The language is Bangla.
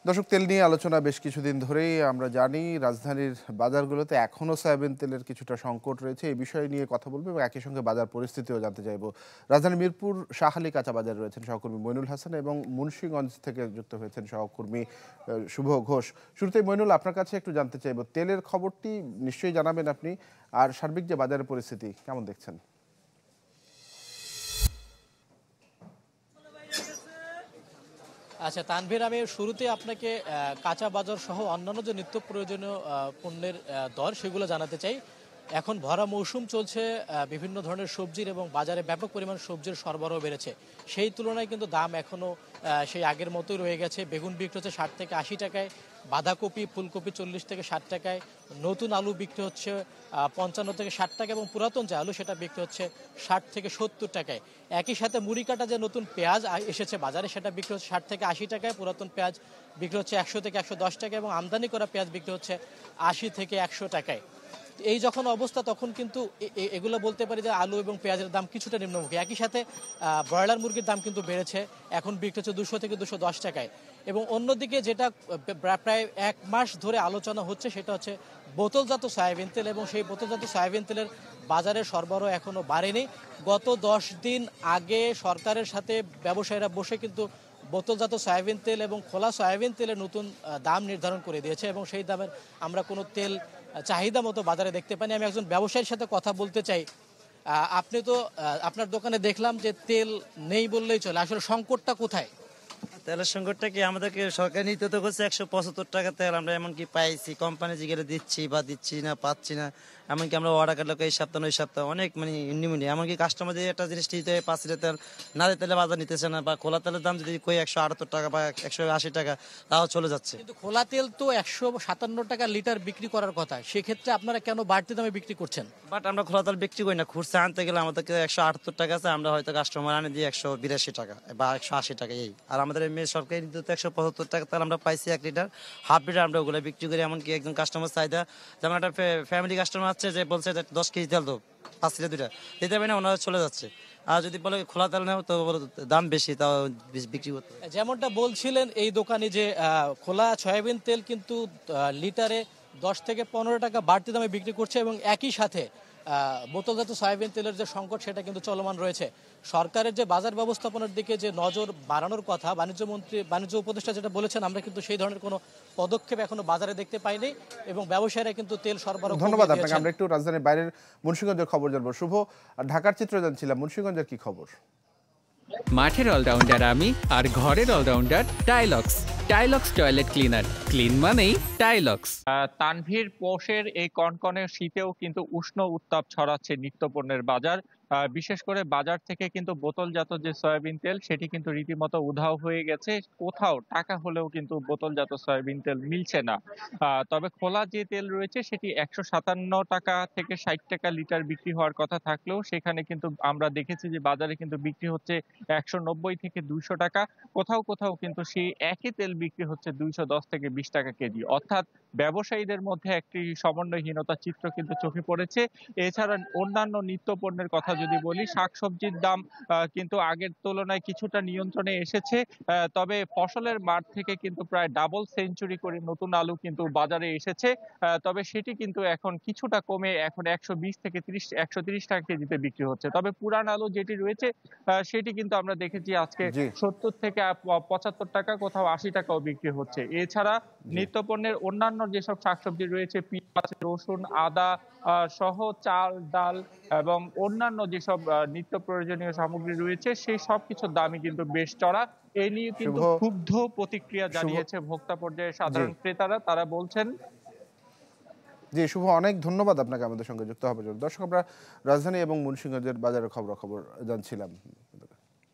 দর্শক, তেল নিয়ে আলোচনা বেশ কিছুদিন ধরেই আমরা জানি। রাজধানীর বাজারগুলোতে এখনও সয়াবিন তেলের কিছুটা সংকট রয়েছে। এই বিষয় নিয়ে কথা বলবো এবং একই সঙ্গে বাজার পরিস্থিতিও জানতে চাইবো। রাজধানীর মিরপুর শাহালি কাঁচা বাজারে রয়েছেন সহকর্মী মইনুল হাসান এবং মুন্সিগঞ্জ থেকে যুক্ত হয়েছেন সহকর্মী শুভ ঘোষ। শুরুতেই মইনুল, আপনার কাছে একটু জানতে চাইবো, তেলের খবরটি নিশ্চয়ই জানাবেন আপনি, আর সার্বিক যে বাজারের পরিস্থিতি কেমন দেখছেন? আচ্ছা তানভীর, আমি শুরুতে আপনাকে কাঁচা বাজার সহ অন্যান্য যে নিত্য প্রয়োজনীয় পণ্যের দর সেগুলো জানাতে চাই। এখন ভরা মৌসুম চলছে, বিভিন্ন ধরনের সবজির এবং বাজারে ব্যাপক পরিমাণ সবজির সরবরাহ বেড়েছে। সেই তুলনায় কিন্তু দাম এখনও সেই আগের মতোই রয়ে গেছে। বেগুন বিক্রি হচ্ছে 60 থেকে 80 টাকায়, বাঁধাকপি ফুলকপি 40 থেকে 60 টাকায়, নতুন আলু বিক্রি হচ্ছে 55 থেকে 60 টাকা এবং পুরাতন যে আলু সেটা বিক্রি হচ্ছে 60 থেকে 70 টাকায়। একই সাথে মুড়ি কাটা যে নতুন পেঁয়াজ এসেছে বাজারে সেটা বিক্রি হচ্ছে 60 থেকে 80 টাকায়, পুরাতন পেঁয়াজ বিক্রি হচ্ছে 100 থেকে 110 টাকা এবং আমদানি করা পেঁয়াজ বিক্রি হচ্ছে 80 থেকে 100 টাকায়। এই যখন অবস্থা তখন কিন্তু এগুলো বলতে পারি যে আলু এবং পেঁয়াজের দাম কিছুটা নিম্নমুখী। একই সাথে ব্রয়লার মুরগির দাম কিন্তু বেড়েছে, এখন বিক্রি হচ্ছে 200 থেকে 210 টাকায়। এবং অন্যদিকে যেটা প্রায় 1 মাস ধরে আলোচনা হচ্ছে সেটা হচ্ছে বোতলজাত সয়াবিন তেল, এবং সেই বোতলজাত সয়াবিন তেলের বাজারে সরবরাহ এখনও বাড়েনি। গত 10 দিন আগে সরকারের সাথে ব্যবসায়ীরা বসে কিন্তু বোতলজাত সয়াবিন তেল এবং খোলা সয়াবিন তেলের নতুন দাম নির্ধারণ করে দিয়েছে এবং সেই দামের আমরা কোনো তেল চাহিদা মতো বাজারে দেখতে পাইনি। আমি একজন ব্যবসায়ীর সাথে কথা বলতে চাই। আপনি তো আপনার দোকানে দেখলাম যে তেল নেই বললেই চলে, আসলে সংকটটা কোথায়? তেলের সংকটটা কি, আমাদেরকে সরকার নিতে তো করছে 175 টাকা তেল, আমরা এমনকি পাইছি কোম্পানি জিগেরে দিচ্ছি বা দিচ্ছি না, পাচ্ছি না। এমনকি আমরা অর্ডার কাটলে এই সপ্তাহ ওই সপ্তাহ অনেক নিম্নমূল্য, এমনকি কাস্টমার যদি একটা জিনিস নিতে 5 লিটার তেল না দিয়ে তেলে বাজার নিতেছে না, বা খোলা তেলের দাম যদি 178 টাকা বা 180 টাকা তাও চলে যাচ্ছে। কিন্তু খোলা তেল তো 157 টাকা লিটার বিক্রি করার কথা, সেক্ষেত্রে আপনারা কেন বাড়তি দামে বিক্রি করছেন? বাট আমরা খোলা তেল বিক্রি করি না, খুচরা আনতে গেলে আমাদেরকে 178 টাকা আছে, আমরা হয়তো কাস্টমার আনে দিয়ে 182 টাকা বা 180 টাকা এই। আর আমাদের মেয়ে সরকারি নিতে তো 175 টাকা তেল আমরা পাইছি 1 লিটার, হাফ লিটার আমরা ওগুলো বিক্রি করি। এমনকি একজন কাস্টমার চাহিদা, যেমন একটা ফ্যামিলি কাস্টমার আছে যে বলছে 10 কেজি তেল তো 5 লিটার 2টা দিতে পারি না, ওনারা চলে যাচ্ছে। আর যদি বলে খোলা তেল নেও তো দাম বেশি, তাও বিক্রি করতে। যেমনটা বলছিলেন এই দোকানে যে খোলা সয়াবিন তেল কিন্তু লিটারে 10 থেকে 15 টাকা বাড়তি দামে বিক্রি করছে এবং একই সাথে বোতলজাত সয়াবিন তেলের যে সংকট সেটা কিন্তু চলমান রয়েছে। সরকারের যে বাজার ব্যবস্থাপনার দিকে যে নজর বাড়ানোর কথা বাণিজ্য উপদেষ্টা যেটা বলেছেন, আমরা কিন্তু সেই ধরনের কোনো পদক্ষেপ এখনো বাজারে দেখতে পাইনি এবং ব্যবসায়ীরা কিন্তু তেল সরবরাহ। ধন্যবাদ আপনাকে। আমরা একটু রাজধানীর বাইরের মুন্সিগঞ্জের খবর জানবো। শুভ, ঢাকার চিত্র জানছিলাম, মুন্সিগঞ্জের কি খবর? মাঠের অলরাউন্ডার আমি, আর ঘরের all rounder Tylox. Tylox toilet cleaner, clean মানেই টাইলক্স। তানভীর, পৌষের এই কনকনে শীতেও কিন্তু উষ্ণ উত্তাপ ছড়াচ্ছে নিত্যপণ্যের বাজার। বিশেষ করে বাজার থেকে কিন্তু বোতলজাত যে সয়াবিন তেল সেটি কিন্তু রীতিমতো উধাও হয়ে গেছে। কোথাও টাকা হলেও কিন্তু বোতলজাত সয়াবিন তেল মিলছে না। তবে খোলা যে তেল রয়েছে সেটি 157 টাকা থেকে 60 টাকা লিটার বিক্রি হওয়ার কথা থাকলেও সেখানে কিন্তু আমরা দেখেছি যে বাজারে কিন্তু বিক্রি হচ্ছে 190 থেকে 200 টাকা। কোথাও কোথাও কিন্তু সেই একই তেল বিক্রি হচ্ছে 210 থেকে 20 টাকা কেজি। অর্থাৎ ব্যবসায়ীদের মধ্যে একটি সমন্বয়হীনতার চিত্র কিন্তু চোখে পড়েছে। এছাড়া অন্যান্য নিত্য পণ্যের কথা যদি বলি, শাকসবজির দাম কিন্তু আগের তুলনায় কিছুটা নিয়ন্ত্রণে এসেছে। তবে ফসলের মাঠ থেকে কিন্তু প্রায় ডাবল সেঞ্চুরি করে নতুন আলু কিন্তু বাজারে এসেছে। তবে সেটি কিন্তু এখন কিছুটা কমে এখন 120 থেকে 130 টাকা কেজিতে বিক্রি হচ্ছে। তবে পুরান আলু যেটি রয়েছে সেটি কিন্তু আমরা দেখেছি আজকে জি 70 থেকে 75 টাকা, কোথাও 80 টাকাও বিক্রি হচ্ছে। এছাড়া জি নিত্যপণ্যের অন্যান্য যেসব শাকসবজি রয়েছে, পেঁয়াজ, রসুন, আদা সহ চাল, ডাল এবং অন্যান্য যেসব নিত্য প্রয়োজনীয় সামগ্রী রয়েছে সেই সবকিছুর দামই কিন্তু বেশ চড়া। এ নিয়ে শুভ কিন্তু ক্ষুব্ধ প্রতিক্রিয়া শুভ জানিয়েছে ভোক্তা পর্যায়ে জি সাধারণ ক্রেতারা। তারা বলছেন। জি শুভ, অনেক ধন্যবাদ আপনাকে আমাদের সঙ্গে যুক্ত হওয়ার জন্য। দর্শক, আমরা রাজধানী এবং মুন্সিগঞ্জের বাজারের খবর জানছিলাম।